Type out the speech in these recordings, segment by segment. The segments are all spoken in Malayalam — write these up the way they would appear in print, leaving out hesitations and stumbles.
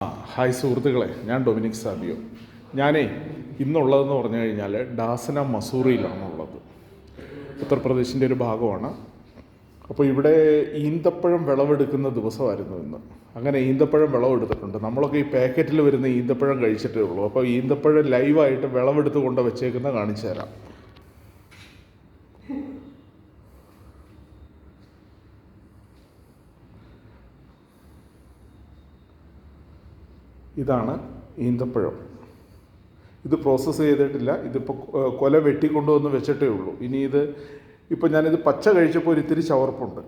ഹായ് സുഹൃത്തുക്കളെ, ഞാൻ ഡൊമിനിക് സാബിയോ. ഞാനേ ഇന്നുള്ളതെന്ന് പറഞ്ഞു കഴിഞ്ഞാൽ ഡാസന മസൂറിയിലാണുള്ളത്. ഉത്തർപ്രദേശിൻ്റെ ഒരു ഭാഗമാണ്. അപ്പോൾ ഇവിടെ ഈന്തപ്പഴം വിളവെടുക്കുന്ന ദിവസമായിരുന്നു ഇന്ന്. അങ്ങനെ ഈന്തപ്പഴം വിളവെടുത്തിട്ടുണ്ട്. നമ്മളൊക്കെ ഈ പാക്കറ്റിൽ വരുന്ന ഈന്തപ്പഴം കഴിച്ചിട്ടേ ഉള്ളൂ. അപ്പോൾ ഈന്തപ്പഴം ലൈവായിട്ട് വിളവെടുത്ത് കൊണ്ട് വെച്ചേക്കുന്ന കാണിച്ചു തരാം. ഇതാണ് ഈന്തപ്പഴം. ഇത് പ്രോസസ്സ് ചെയ്തിട്ടില്ല. ഇതിപ്പോൾ കൊല വെട്ടിക്കൊണ്ടുവന്ന് വെച്ചിട്ടേ ഉള്ളൂ. ഇനി ഇപ്പോൾ ഞാനിത് പച്ച കഴിച്ചപ്പോൾ ഒരു ഇത്തിരി ചവർപ്പുണ്ട്.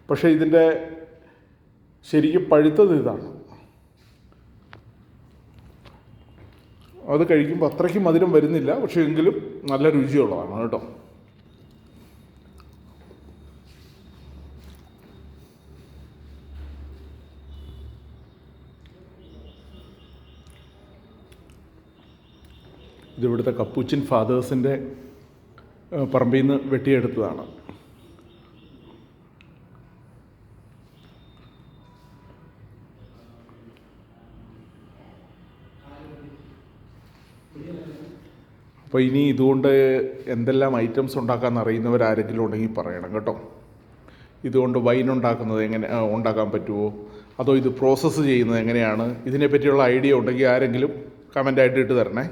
പക്ഷേ ഇതിൻ്റെ ശരിക്കും പഴുത്തത് ഇതാണ്. അത് കഴിക്കുമ്പോൾ അത്രയ്ക്കും മധുരം വരുന്നില്ല, പക്ഷേ എങ്കിലും നല്ല രുചിയുള്ളതാണ് കേട്ടോ. ഇതിവിടുത്തെ കപ്പുച്ചിൻ ഫാദേഴ്സിൻ്റെ പറമ്പിൽ നിന്ന് വെട്ടിയെടുത്തതാണ്. അപ്പോൾ ഇനി ഇതുകൊണ്ട് എന്തെല്ലാം ഐറ്റംസ് ഉണ്ടാക്കാൻ അറിയുന്നവരാരെങ്കിലും ഉണ്ടെങ്കിൽ പറയണം കേട്ടോ. ഇതുകൊണ്ട് വൈൻ ഉണ്ടാക്കുന്നത് ഉണ്ടാക്കാൻ പറ്റുമോ, അതോ ഇത് പ്രോസസ്സ് ചെയ്യുന്നത് എങ്ങനെയാണ്, ഇതിനെപ്പറ്റിയുള്ള ഐഡിയ ഉണ്ടെങ്കിൽ ആരെങ്കിലും കമൻ്റായിട്ട് ഇട്ട് തരണേ.